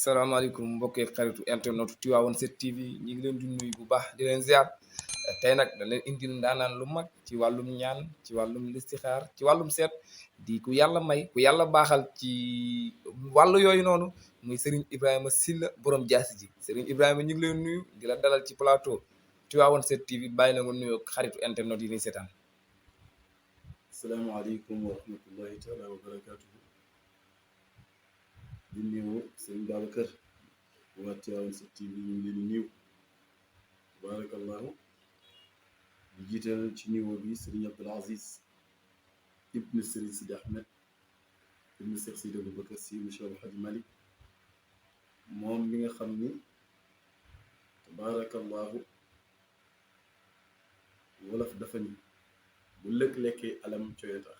salaamaaleykum mbokki xaritu internet Tivaouane 7TV ñi ngi leen di nuyu bu baax di leen ziar tey nag da leen indil ndaanaan lu mag ci wàllum ñaan ci wàllum listixaar ci wàllum seet di ku yàlla may ku yàlla baaxal ci wàllu yooyu noonu muy Serigne Ibrahima Sylla borom jaasi ji Serigne Ibrahima ñu ngi leen nuyu di la dalal ci plateau Tivaouane 7TV bàyyi na nga nuyoo xaritu internet yi ni seetaan. salaamaaleykum wa rahmatullahi taala wa barakaatuhu di nuyu sëñ Babacar waa Tivaouane 7TV ñu ngi leen di nuyu tabarakallahu di jiital ci niveau bi sëriñ Abdul Aziz ibnu sëriñ Sidi Ahmed ibnu Cheikh Sidi Aboubacar Sy mu Cheikh El Hadji Malick moom mi nga xam ni tabarakallahu wolof dafa ni bu lëkk lekkee alam coy tax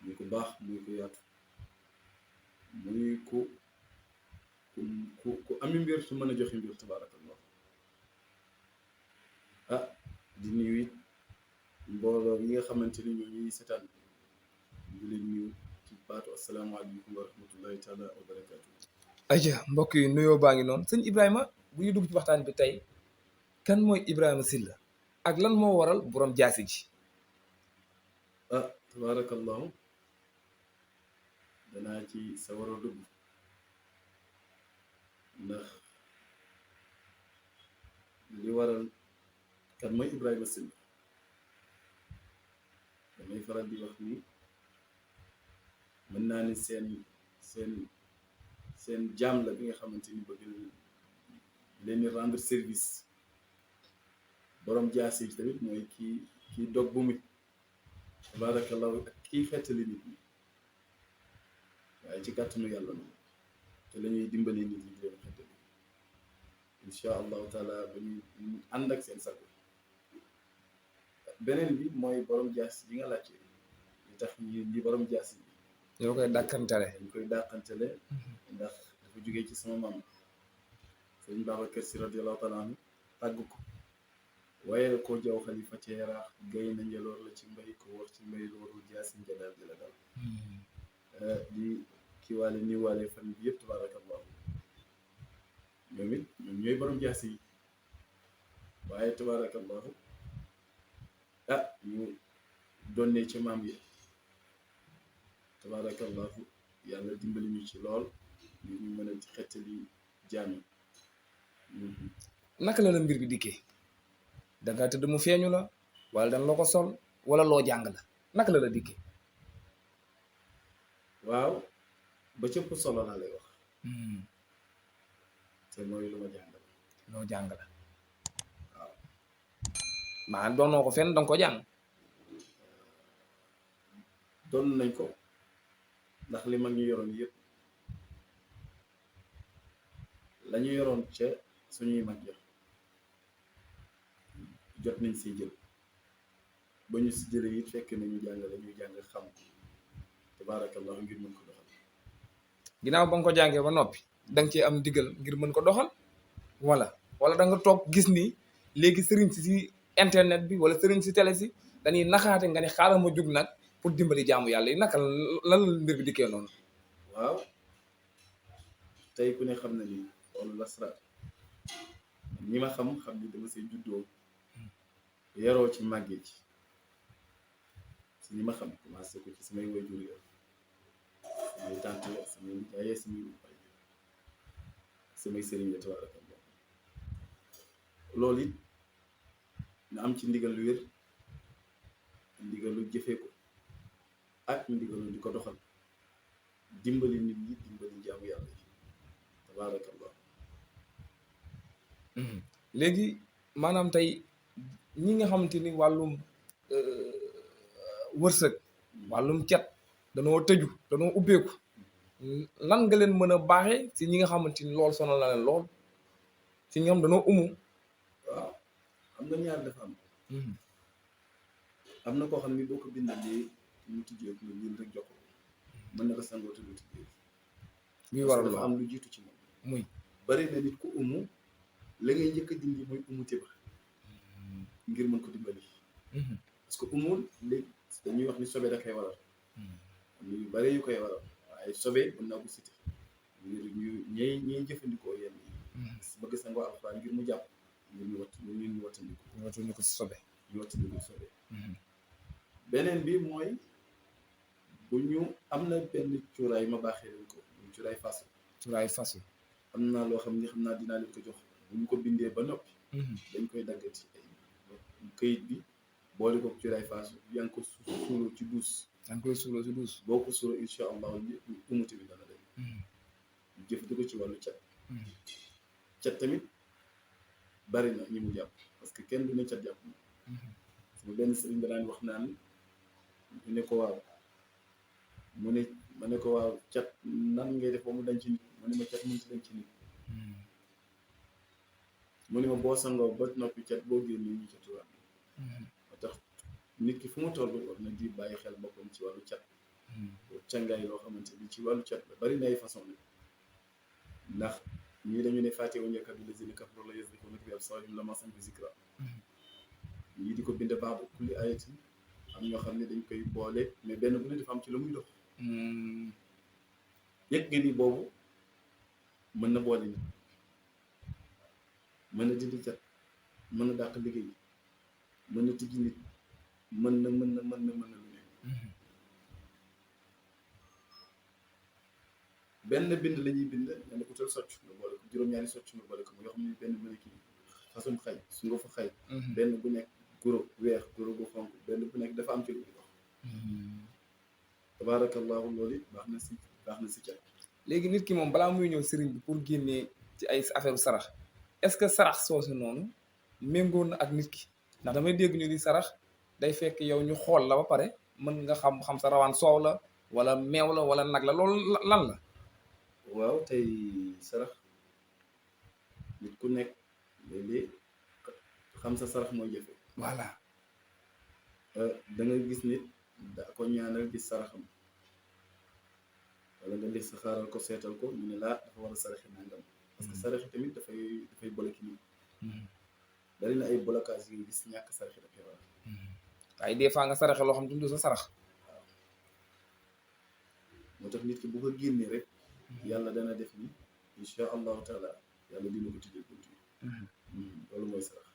muy ko baax muy ko yaatu muy ku ami mbir su mën a joxe mbir tabaarakallah di nuyu it mbooloo yi nga xamante ni ñoo ñuy seetaan di leen nuyu ci baatu asalaamaaleykum wa rahmatullahi taala wa barakaatu. aja mbokk yi nuyoo baa ngi noonu sëñ Ibrahima bu ñu dugg ci waxtaan bi tey kan mooy Ibrahima Sylla ak lan moo waral borom jaasi ji. tabaarakallahu danaa ci sa war a dugg ndax li waral kan mooy Ibrahima Sylla damay faral di wax ni mën naa ni seen jaam la bi nga xamante ni bëgg leen rendre service borom jaasi yi tamit mooy kii dog bu mi tabarakallahu ak kii xettali nit ñi waaye ci kàttanu yàlla na te la ñuy dimbali nit ñi leen xettali insha allahu taala ba ñu ànd ak seen sago beneen bi mooy borom jaasi yi nga laajte li tax ñi borom jaasi yi ñoo koy dàkkantale dañ koy dàkkantale ndax dafa jógee ci sama maam sëñ Babacar Sy radiyallahu taala anhu tàgg ko waaye ko jaw xalifa ci yaraax gay na njëloor la ci mbay ko war ci mbay loolu jaasi njadaal di la dal di kiiwaale niiwaale fan bi yëpp tabarakallahu ñoom it ñoom ñooy borom jaasi yi waaye tabarakallahu ñu donnee ca maam yi tabarakallahu yàlla dimbali ñu ci lool ñu mën a xettali jaam yi. naka la la mbir bi dikkee da nga tëdd mu feeñu la wala dañ la ko sol wala loo jàng la naka la la dikkee. waaw ba cëpp solo laa lay wax te mooy lu ma jàng la loo jàng la waaw maa doonoo ko fenn danga ko jàng. doon nañ ko ndax li mag ñu yoroon yëpp la ñu yoroon ca suñuy mag ja jot nañ si jël ba ñu si jëlee it fekk nañu jàngale ñuy jàng xam tabaarakallahu ngir mën ko doxal. ginnaaw ba nga ko jàngee ba noppi da nga cee am ndigal ngir mën ko doxal wala da nga toog gis ni léegi sëriñ si internet bi wala sëriñ si télé si dañuy naxaate nga ne xaaral ma jug nag pour dimbali jaamu yàlla yi naka lan la mbir bi dikkee noonu. waaw tey ku ne xam na ni wala lasra ñi ma xam ni dama see juddoo yaroo ci màggee ci si ñi ma xam commencé ko ci samay waajur ya samay tànt ya samay nijaay samay baay samay sëriñ ya tabarakallah loolu it na am ci ndigal lu wér ndigal lu jëfee ko ak ndigal lu di ko doxal dimbali nit ñi dimbali jaamu yàlla yi tabarakallah léegi maanaam tey ñi nga xamante ni wàllum wërsëg wàllum cet danoo tëju danoo ubbeeku lan nga leen mën a baaxee si ñi nga xamante ni loolu sonal na leen lool si ñoom danoo umu. waaw xam nga ñaar dafa am na koo xam ni boo ko bindalee mu tijjee ko ñun rek jox ko mën na ko sangoo te du tijjee muy waral dafa am lu jiitu ci moom muy bari na nit ku umu la ngay njëkk a dindi mooy umute ba ngir mën ko dimbali parce que umul léegi dañuy wax ni sobe da koy waral am na yu bari yu koy waral waaye sobe mën naa ko cité ngir ñiy jëfandikoo yenn yi bëgg sangoo alxuraan ngir mu jàpp ngir ñu wattandiku ñu ko sobe ñu wattandiku sobe beneen bi mooy bu ñu am na benn cuuraay ma baaxee leen ko muy cuuraay fasu am naa loo xam naa dinaa leen ko jox bu ñu ko bindee ba noppi dañ koy daggati ay këyit bi boole ko cuuraay fasu yaa ngi ko suuloo ci duus boo ko suuloo incha allah umute bi dana dem jëfandikoo ci wàllu cat tamit bari na ñi mu jàpp parce que kenn du ne cat jàpp sama benn sëriñ daan wax naan ñu ne ko waaw ma ne ko waaw cat nan ngay def ba mu dañ ci nit mu ne ma cat mënut dañ ci nit mu ne ma boo sangoo ba noppi cat boo génnee ñu catuwaat moo tax nit ki fu mu toll war na di bàyyi xel boppam ci wàllu cat càngaay loo xamante ni ci wàllu cat la bari na ay façon la ndax ñii dañu ne fàtte wuñu kat bi lazina kafaru la yasbiquna bi absarihim lamma sami'u zikra ñii di ko bind baabu kulli ayatin am ñoo xam ne dañ koy boole mais benn bu ne dafa am ci la muy dox yëg nga ni boobu mën na boole nit mën na dindi cat mën na dàq liggéey mën na tijji nit mën na lu ne benn bind la ñuy bind nga ne utal socc nga boole ko juróom-ñaari socc nga boole ko yoo xam ne benn bu nekk façon xay su nga fa xay benn bu nekk guro weex guro gu xonk benn bu nekk dafa am ci lu muy dox tabaarakallaahu loolu it baax na si cat léegi nit ki moom balaa muy ñëw sëriñ bi pour génnee ci ay affaire sarax est-ce que sarax soosu noonu méngoon na ak nit ki ndax damay dégg ñu di sarax day fekk yow ñu xool la ba pare mën nga xam sa rawaan soow la wala meew la wala nag la loolu lan la waaw tey sarax nit ku nekk léeg-léeg xam sa sarax mooy jafe voilà da nga gis nit da ko ñaanal gis saraxam wala nga gis sa xaaral ko seetal ko ñu ne laa dafa war a saraxi nangam parce que saraxi tamit dafay bloqué nit bari na ay blocage yi gis ñàkk saraxi dafay war waaye des fois nga saraxe loo xam ne du sa sarax waaw moo tax nit ki bu ko génnee rek yàlla dana def ni incha allahu taala yàlla dina ko tijjel bunt yi loolu mooy sarax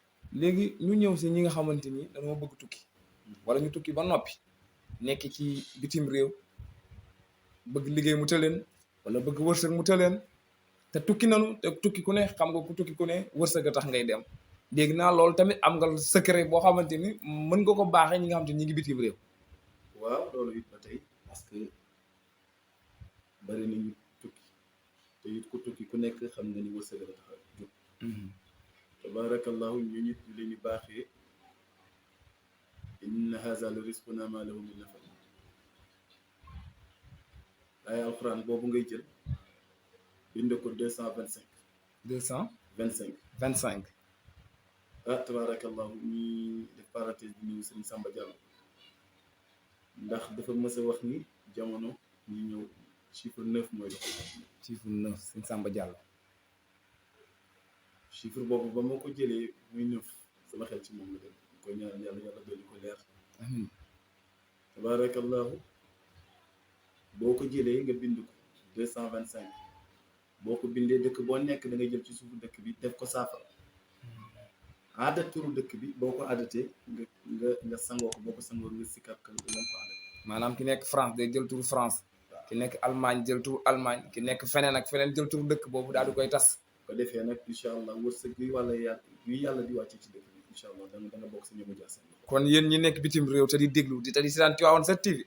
léegi ñu ñëw si ñi nga xamante ni dañoo bëgg tukki wala ñu tukki ba noppi nekk ci bitim réew bëgg liggéey mu tëleen wala bëgg wërsëg mu tëleen te tukki nanu te tukki ku ne xam nga ku tukki ku ne wërsëg a tax ngay dem léegi naa loolu tamit am nga secret boo xamante ni mën nga ko baaxee ñi nga xamante ni ñi ngi bitim réew waaw loolu it ba tey parce que bari nañu tukki te it ku tukki ku nekk xam nga ni wërsëg la tax a jóg tabarakallahu ñu nit ñu leen di baaxee inna haza la risquna ma lahu min nafad ay alxuraan boobu ngay jël bind ko 225 225 tabarakallahu ñi def parenthèse bi nuyu Serigne Samba Diallo ndax dafa mës a wax ni jamono ñu ñëw chiffre 9 mooy dox chiffre 9 Serigne Samba Diallo chiffre boobu ba ma ko jëlee muy 9 sama xel ci moom la dem koy ñaan yàlla dolli ko leer amiin tabarakallahu boo ko jëlee nga bind ko 225 boo ko bindee dëkk boo nekk da nga jël ci suufu dëkk bi def ko saafara aada turu dëkk bi boo ko aadatee nga sangoo ko boo ko sangoo nga sikkar ko ko aadat maanaam ki nekk France day jël turu France ki nekk Allemagne jël turu Allemagne ki nekk feneen ak feneen jël turu dëkk boobu daal di koy tas ko defee nag incha allah wërsëg bi yàlla di wàcce ci dëkk bi incha allah da nga bokk si ñoom jaas kon yéen ñi nekk bitim réew te di déglu te di seetaan Tivaouane 7TV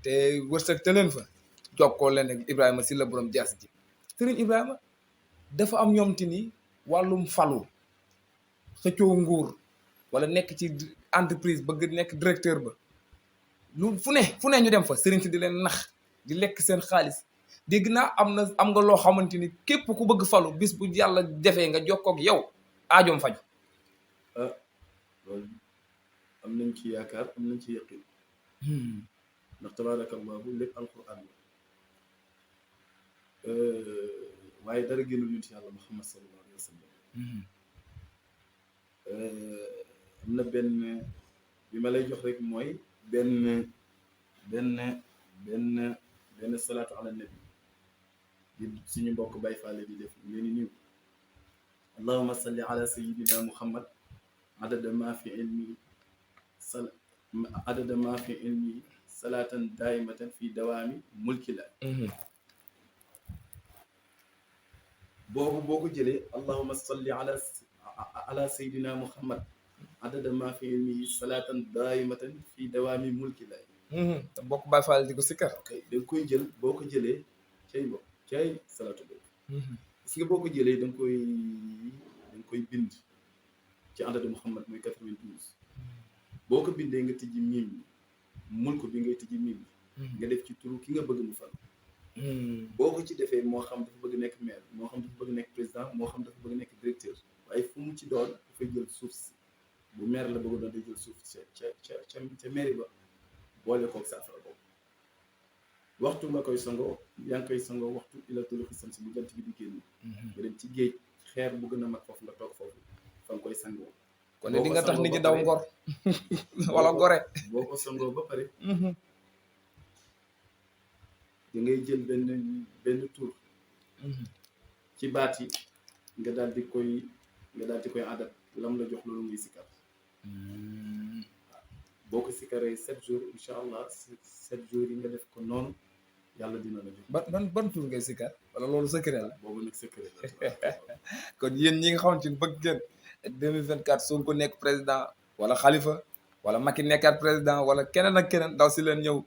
te wërsëg te leen fa jokkoo leen ak Ibrahima Sylla borom jaas ji Serigne Ibrahima dafa am ñoom te ni wàllum falu xëccoo nguur wala nekk ci entreprise bëgg nekk directeur ba lu fu ne ñu dem fa Serigne si di leen nax di lekk seen xaalis dégg naa am nga loo xamante ni képp ku bëgg falu bis bu yàlla defee nga jokkoo ak yow aajoom faju loolu am nañ ci yaakaar am nañ ci yaqin ndax tabaarakallahu lépp alquran la waaye dara génnul yonent yàlla Muhammad sallallahu alayhi wa sallam am na benn bi ma lay jox rek mooy benn salaatu ala nabi di suñu mbokk Baay Faal di def ñu leen di nuyu allahumma salli ala sayyidina muhammad adada ma fi ilmi sal adada ma fi ilmi salatan daimatan fi dawaami mulki la boobu boo ko jëlee allahumma salli ala sayyidina muhammad adada ma fi ilmi salatan daimatan fi dawaami mulki la te mbokk Baay Faal di ko sikkar. ok da nga koy jël boo ko jëlee cay mbokk cay salaatu boobu gis nga boo ko jëlee da nga koy bind ci adada muhammad muy 92 boo ko bindee nga tijji miim bi mulk bi ngay tijji miim bi nga def ci turu ki nga bëgg mu fal boo ko ci defee moo xam dafa bëgg nekk maire moo xam dafa bëgg nekk président moo xam dafa bëgg nekk directeur waaye fu mu ci doon dafay jël suuf si bu maire la bëgg doon day jël suuf si ca mairie ba boole koog saafara boobu waxtu nga koy sangoo yaa ngi koy sangoo waxtu ila tulu xisam si bu jant bi di génn nga dem ci géej xeer bu gën a mag foofu nga toog foofu fa nga koy sangoo kon ne di nga tax nit ñi daw ngor wala gore. boo ko sangoo ba pare da ngay jël benn tur ci baat yi nga daal di koy adat lam la jox loolu ngay sikkar boo ko sikkaree 7 jours incha allah 7 jours yi nga def ko noonu yàlla dina la jox. ban tur ngay sikkar wala loolu secret la. boobu nag secret la. kon yéen ñi nga xamante ni bëgg ngeen 2024 Sonko nekk président wala Khalifa wala Macky nekkaat président wala keneen ak keneen daw si leen ñëw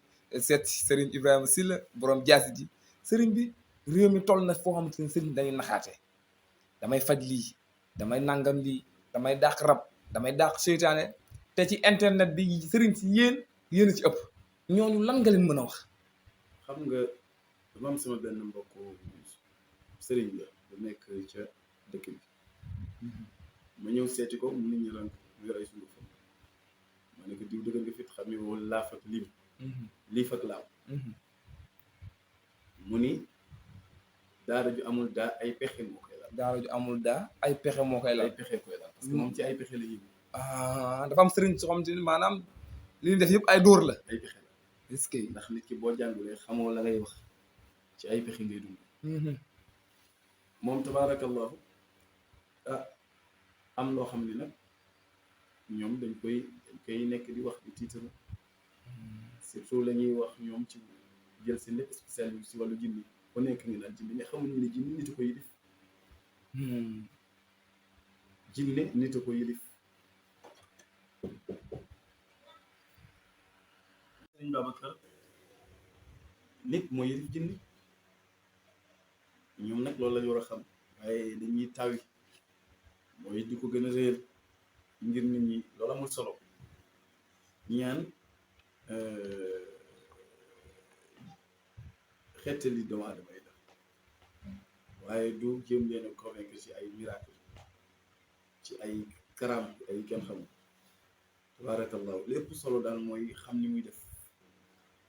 seet Serigne Ibrahima Sylla borom jaasi ji Serigne bi réew mi toll na foo xamante ni Serigne dañuy naxaate damay faj lii damay nangam lii damay dàq rab damay dàq seytaane te ci internet bi Serigne si yéen a ci ëpp ñooñu lan nga leen mën a wax. xam nga dama am sama benn mbokk Serigne la bu nekk ca dëkk bi ma ñëw seeti ko mu nit ñi rank mu yor ay sunguf ma ne ko diw dëgër nga fit xam ne woo laaf ak lim liif ak laaw mu ni daara ju amul daa ay pexe moo koy laal. daara ju amul daa ay pexe moo koy laal. ay pexe koy laal parce que moom ci ay pexe la yëngu. dafa am sëriñ soo xamante ni maanaam li ñu def yëpp ay dóor la. ay pexe la est-ce que ndax nit ki boo jàngulee xamoo la ngay wax ci ay pexe ngay dund. moom tabaarakallahu am loo xam ni nag ñoom dañ koy nekk di wax di tiitaru surtout la ñuy wax ñoom ci jël seen lépp spécial yi si wàllu jinni ku nekk ngi naan jinni mais xamuñu ne jinni nit a ko yilif jinne nit a ko yilif Sëriñ Babacar nit moo yilif jinni ñoom nag loolu lañu war a xam waaye dañuy tawi mooy di ko gën a réer ngir nit ñi loolu amul solo ñaan xettali doomu aadama yi la waaye du jéem leen a convaincre ci ay miracle ci ay karam ay kenn xamul tabarakallahu lépp solo daal mooy xam ni muy def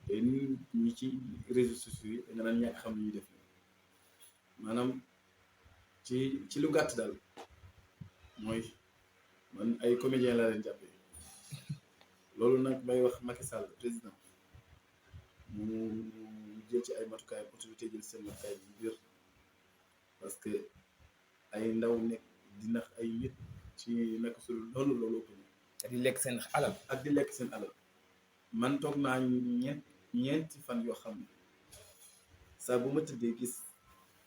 te nit ñi ci réseaux sociaux yi danga naan ñàkk xam ni ñuy def maanaam ci lu gàtt daal mooy man ay comédien laa leen jàppee loolu nag may wax Macky Sall président mu jël ci ay matukaay autorité jël seen matukaay bi biir parce que ay ndaw nekk di nax ay nit ci naka su loolu loolu ko di lekk seen alal ak di lekk seen alal man toog naa ñeenti fan yoo xam ne saa bu ma tëddee gis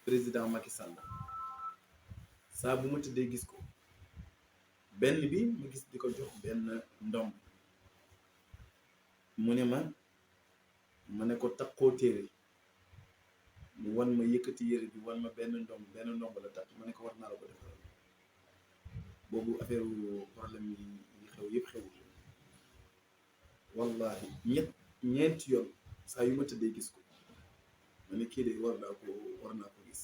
président Macky Sall saa bu ma tëddee gis ko benn bi ma gis di ko jox benn ndom mu ne ma ne ko takkoo téere mu wan ma yëkkati yére bi wan ma benn ndomb la takk ma ne ko war naa la ko defal boobu affaire problème yi xew yëpp xewul wallahi ñeenti yoon saa yu ma tëddee gis ko ma ne kii de war naa ko gis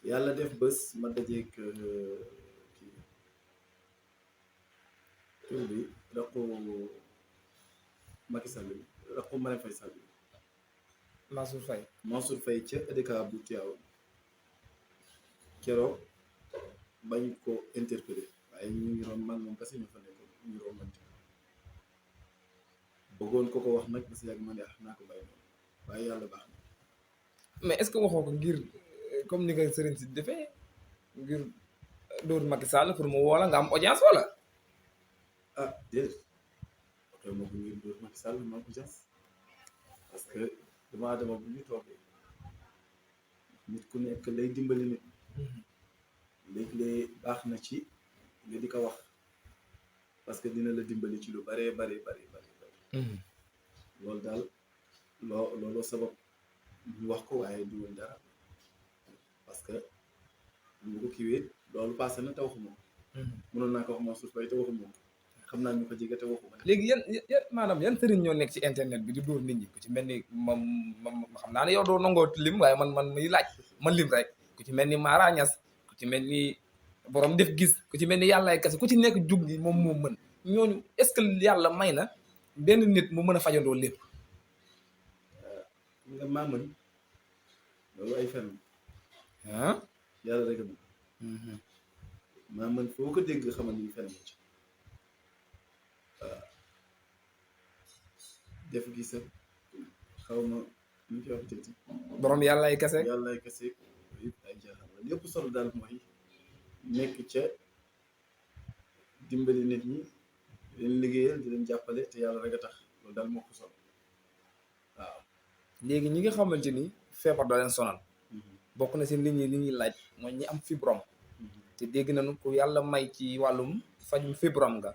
yàlla def bés ma dajeeg kii tur bi raqu Macky Sall bi raqu Marème Faye Sall bi Mansour Faye ca EDK bu Tivaouane keroog bañ ko interpellé waaye ñu ngi doon man moom kese ñu fa nekkoon ñu ngi doon mante bëggoon ko wax nag ba si yàgg ma ne naa ko bàyyi noonu waaye yàlla baax na mais est-ce que waxoo ko ngir comme ni nga sëriñ si defee ngir dóor Macky Sall pour mu woola nga am audience wala. ah déedéet waxee moo ko ngir dóor Macky Sall ma ko jas parce que dama dama bu ñu toogee nit ku nekk lay dimbali nit léeg-léeg baax na ci nga di ko wax parce que dina la dimbali ci lu baree bari bari bari loolu daal looloo sabab ñu wax ko waaye du woon dara parce que ñu ko kiiwee loolu passé na te waxuma ko mënoon naa ko wax moom suuf bay te waxuma ko xam naa ñu ko jege te waxuma léegi yan maanaam yan sëriñ ñoo nekk ci internet bi di dóor nit ñi ku ci mel ni ma xam naa ne yow doo nangoo lim waaye man muy laaj man lim rek ku ci mel ni Mara Niass ku ci mel ni borom def gis ku ci mel ni yàllaay kese ku ci nekk jug ni moom moo mën ñooñu est-ce que yàlla may na benn nit mu mën a fajandoo lépp. nga maa mën loolu ay fen ah. yàlla rek a mën maa mën foo ko dégg xamal ni fen ci waaw def gis xaw ma ñu koy wax tëti borom yàllaay kese. yàllaay kese yëpp ay jaaxal la lépp solo daal mooy nekk ca dimbali nit ñi di leen liggéeyal di leen jàppale te yàlla rek a tax loolu daal moo ko solo waaw. léegi ñi nga xamante ni feebar doo leen sonal bokk na si nit ñi li ñuy laaj mooy ñi am fibrome te dégg nañu ko yàlla may ci wàllum fajum fibrome nga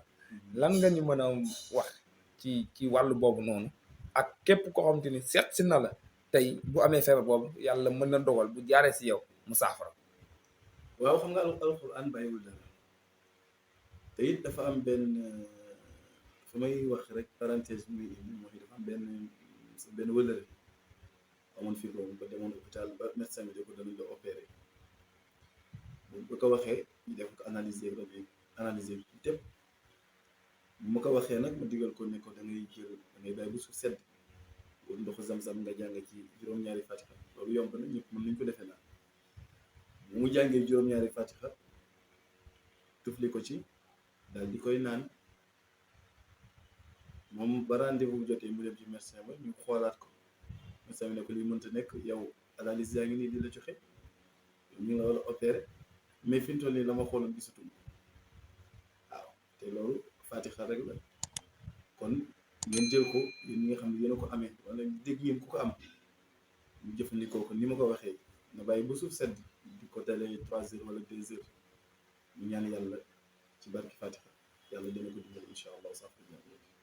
lan nga ñu mën a wax ci wàllu boobu noonu ak képp koo xamante ni seet si na la tey bu amee feebar boobu yàlla mën na dogal bu jaaree si yow mu saafara. waaw xam nga alxuraan bàyyiwul dara te it dafa am benn fu may wax rek parenthèse muy indi mooy dafa am benn wëllëre amoon fibrome ba demoon hôpital ba médecin bi de ko danañ la opéré bu ko waxee ñu def ko analyser rajo analyser bi tépp bu ma ko waxee nag ma digal ko ne ko da ngay jël da ngay bàyyi bu suuf sedd wala ndoxu zam-zam nga jàng ci juróom-ñaari fatiha loolu yomb na ñëpp mën nañ ko defee naa bu mu jàngee juróom-ñaari fatiha tufli ko ci daal di koy naan moom ba rendez-vous jotee mu dem ci médecin ba ñu xoolaat ko médecin bi ne ko li mënta nekk yow analyse yaa ngi nii di la joxe ñu nga wala opéré mais fi mu toll nii la ma xooloon gisatuma waaw te loolu fatiha rek la kon ngeen jël ko yéen ñi nga xam ne yéen a ko amee wala dégg ngeen ku ko am ñu jëfandikoo ko ni ma ko waxee na bàyyi ba suuf sedd di ko dalee 3 heures wala 2 heures ñu ñaan yàlla ci barki fatiha yàlla dina ko dimbali incha allah sax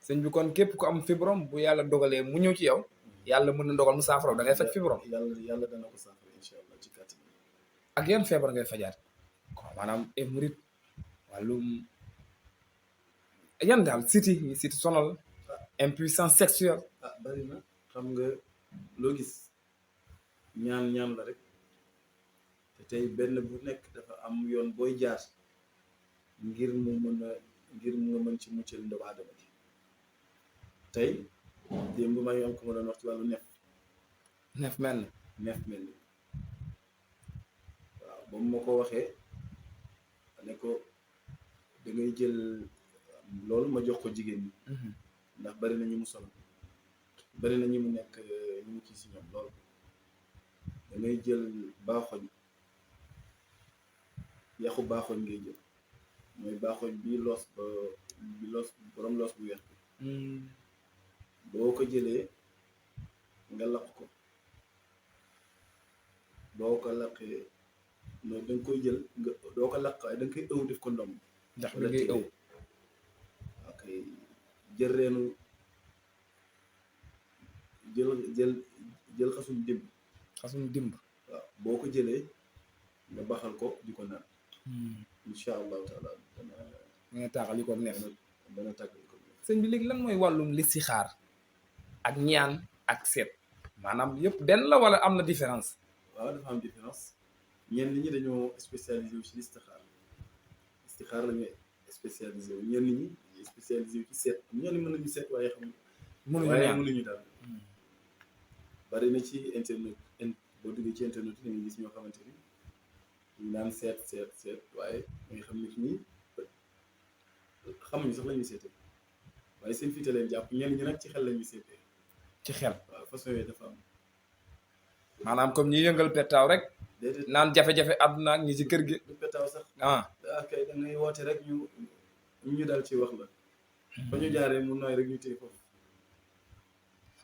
sëñ bi kon képp ku am fibrome bu yàlla dogalee mu ñëw ci yow yàlla mën na dogal mu saafara da ngay faj fibrome. yàlla dana ko saafara incha allah ci kàttan ak yan feebar ngay fajaat maanaam hémorroïde wàllum yan daal siti sonal impuissance sexuelle. bari na xam nga loo gis ñaan la rek te tey benn bu nekk dafa am yoon booy jaar ngir mu nga mën ci muccal doomu aadama ji tey démb maa ngi am ko ma doon wax ci wàllu neef mel ni waaw ba mu ma ko waxee ne ko da ngay jël loolu ma jox ko jigéen ñi ndax bari na ñu mu sonal bari na ñu mu nekk ñu mu ci si ñoom loolu da ngay jël baaxoñ yaxu baaxoñ ngay jël mooy baaxoñ bi loos borom loos bu weex bi boo ko jëlee nga lakk ko boo ko lakkee noonu da nga koy jël nga doo ko lakk waaye da nga koy ëw def ko ndomb ndax li ngay ëw ok jël reenu jël xasum dimb waaw boo ko jëlee nga baxal ko di ko naan incha allahu taala nga taaxal yi ko neex dana tàggal ko sëñ bi léegi lan mooy wàllum listixaar ak ñaan ak seet maanaam yëpp benn la wala am na différence. waaw dafa am différence ñenn ñi dañoo spécialisé wu ci listixaar la ñuy spécialisé wu ñenn ñi spécialisé wu ci seet ñenn mën nañu seet waaye xam mënuñu daal bari na ci internet boo duggee ci internet yi nga gis ñoo xamante ni ñu naan seet waaye nga xam nit ñi xamuñu sax la ñuy seetee waaye seen fiite leen jàpp ñenn ñi nag ci xel la ñuy seetee ci xel waaw façon yooyu dafa am maanaam comme ñi yëngal pettaaw rek déedéet naan jafe-jafe àdduna ak ñi ci kër gi du petaaw sax ah kay da ngay woote rek ñu dal ci wax la fa ñu jaaree mu nooy rek ñu téye foofu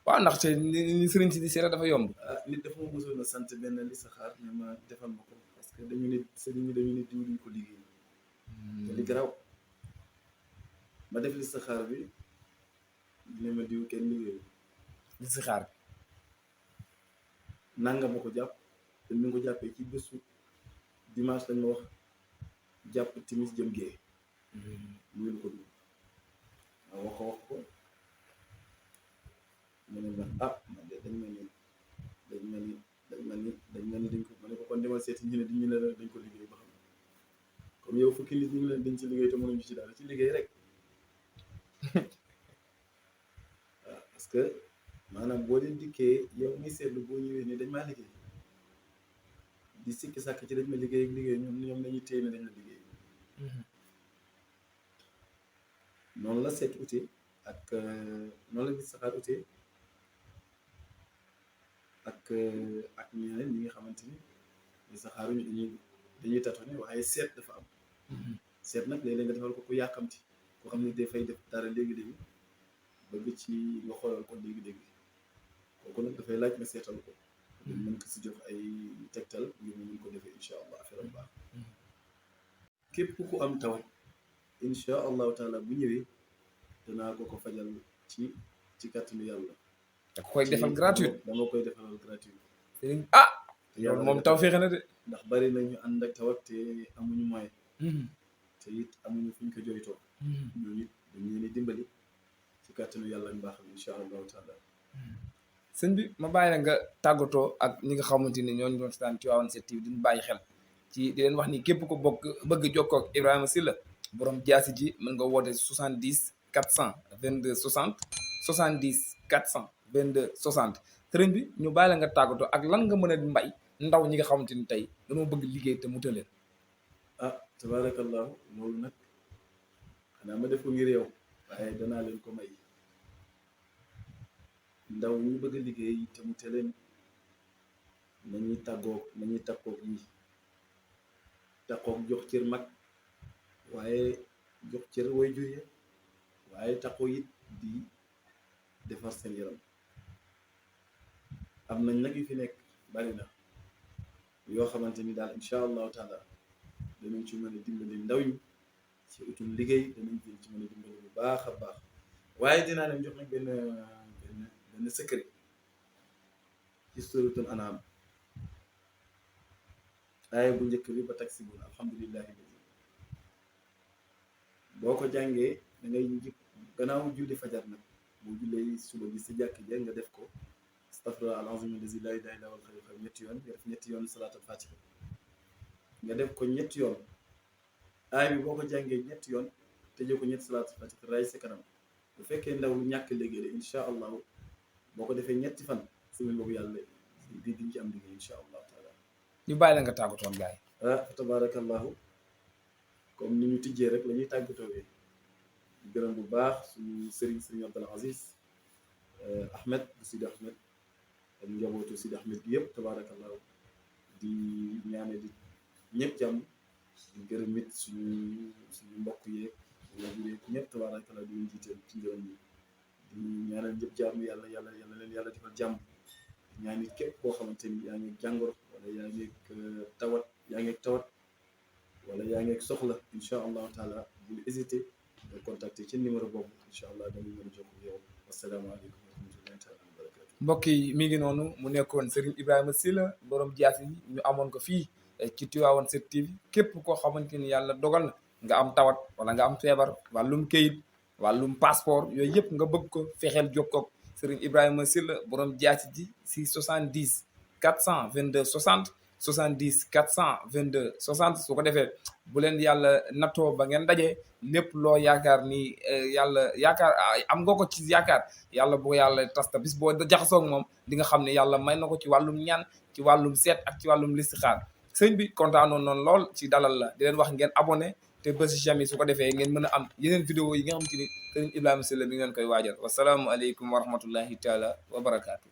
waaw ndaxte ni sëriñ si di seere dafa yomb nit dafa ma mosoon a sant benn li saxaar ne ma defal ma ko parce que dañu ne sëriñ ñi dañu ne diw duñ ko liggéey te li garaaw ma def li saxaar bi ne ma diw kenn liggéeyu li si xaar nanga ma ko jàpp te mi ngi ko jàppee ci bésu dimanche lañ ma wax jàpp timis jëm gée mu ngi ko dugg ma wax ko mu ne ma man de dañ ma ni dañ ko ma ne ko kon demal seeti ñu ne di ñu ne dañ ko liggéey ba xam comme yow fukki nit ñu ngi leen dañ ci liggéey te mënuñu ci dara ci liggéey rek waaw parce que maanaam boo leen dikkee yow mi seetlu boo ñëwee ni dañ maa liggéey di sikki sàkk ci dañ ma liggéey ak liggéey ñoom lañuy téye ne dañ la liggéey noonu la seet ute ak noonu la gis saxaar ute ak ñeneen ñi nga xamante ni li saxaaruñu dañuy tatone waaye seet dafa am seet nag léeg-léeg nga defal ko ku yàkkamti koo xam ne dafay def dara léegi-léegi bëgg ci nga xoolal ko léegi-léegi kooku nag dafay laaj nga seetal ko dañ mën ko si jox ay tegtal ngir mu mën ko defee incha allah affaire am baax képp ku am tawat incha allahu taala bu ñëwee danaa ko fajal ci kàttanu yàlla da ko koy defal gratuite dama koy defalal gratuite sëriñ loolu moom taw feexe na de ndax bari nañu ànd ak tawat te amuñu moyen te it amuñu fuñ ko jooytoo ñooñu it dañ leen di dimbali ci kàttanu yàlla ak mbaaxam incha allahu taala sëñ bi ma bàyyi la nga tàggatoo ak ñi nga xamante ni ñooñu doon seetaan Tivaouane 7TV duñu bàyyi xel ci di leen wax ni képp ko bëgg jokkoo ak Ibrahima Sylla borom jaasi ji mën nga woote 70 400 22 60 70 400 22 60 sëriñ bi ñu bàyyi la nga tàggatoo ak lan nga mën a mbay ndaw ñi nga xamante ni tey dañoo bëgg liggéey te mu tëleen tabaarakallahu loolu nag xanaa ma def ko ngir yow waaye danaa leen ko may ndaw ñu bëgg a liggéey te mu tëleen nañuy takkoog yi takkoog jox cër mag waaye jox cër way jur waaye takkoo it di defar seen yaram am nañ nag yu fi nekk bari na yoo xamante ni daal incha allahu taala danañ ci mën a dimbali ndaw yi ci utum liggéey danañ ci mën a dimbali bu baax a baax waaye dinaa leen jox nag benn secret ci suratul an'am aaya bu njëkk bi ba taksi bun alhamdulillahi boo ko jàngee da ngay njëkk gannaaw julli fajar nag boo jullee suba bi si jàkk ja nga def ko astaghfirullah al-azim allazi la ilaha illa huwal hayyul qayyum ñetti yoon nga def ñetti yoon salaatul fatiha nga def ko ñetti yoon aay bi boo ko jàngee ñetti yoon tëjee ko ñetti salaatul fatiha ray sa kanam bu fekkee ndaw lu ñàkk léegi la incha allahu boo ko defee ñetti fan semaine boobu yàlla diñ ci am liggéey incha allahu taala ñu bàyyi la nga tàggatoon gaay tabarakallahu comme ni ñu tijjee rek la ñuy tàggatoo gërëm bu baax suñu sëriñ Abdul Aziz Ahmed bu Sidi Ahmed ak njabootu Sidi Ahmed gi yëpp tabarakallahu di ñaane di ñëpp jàmm di gërëm it suñu mbokk yeeg wajureeg ñëpp tabarakallahu di leen jiiteel ci ngërëm yi di ñaanal ñëpp jàmm yàlla leen yàlla defal jàmm ñaan it képp koo xamante ni yaa ngi jàngoro wala yaa ngi tawat wala yaa ngi soxla incha allahu taala bul hésité nga contacter ci numéro boobu incha allah dañu mën a jokkoo ak yow wasalaamaaleykum wa rahmatullahi taala wa barakatu mbokk yi mi ngi noonu mu nekkoon Serigne Ibrahima Sylla borom jaasi yi ñu amoon ko fii ci Tivaouane 7TV képp koo xamante ni yàlla dogal na nga am tawat wala nga am feebar wàllum këyit wàllum passeport yooyu yëpp nga bëgg ko fexeel jokkoo ak Serigne Ibrahima Sylla borom jaasi ji si 70 422 60 70 422 60 su ko defee bu leen yàlla nattoo ba ngeen daje lépp loo yaakaar ni yaakaar am nga ko ci yaakaar yàlla bu yàlla tasta bis boo jaxasoo ak moom di nga xam ne yàlla may na ko ci wàllum ñaan ci wàllum seet ak ci wàllum listixaar sëñ bi kontaanoon noonu lool ci dalal la di leen wax ngeen abonné te bés jamais su ko defee ngeen mën a am yeneen vidéo yi nga xam te ni sëriñ Ibrahima Sylla bi ngeen koy waajal wasalaamualeykum wa rahmatullahi taala wa barakaatu.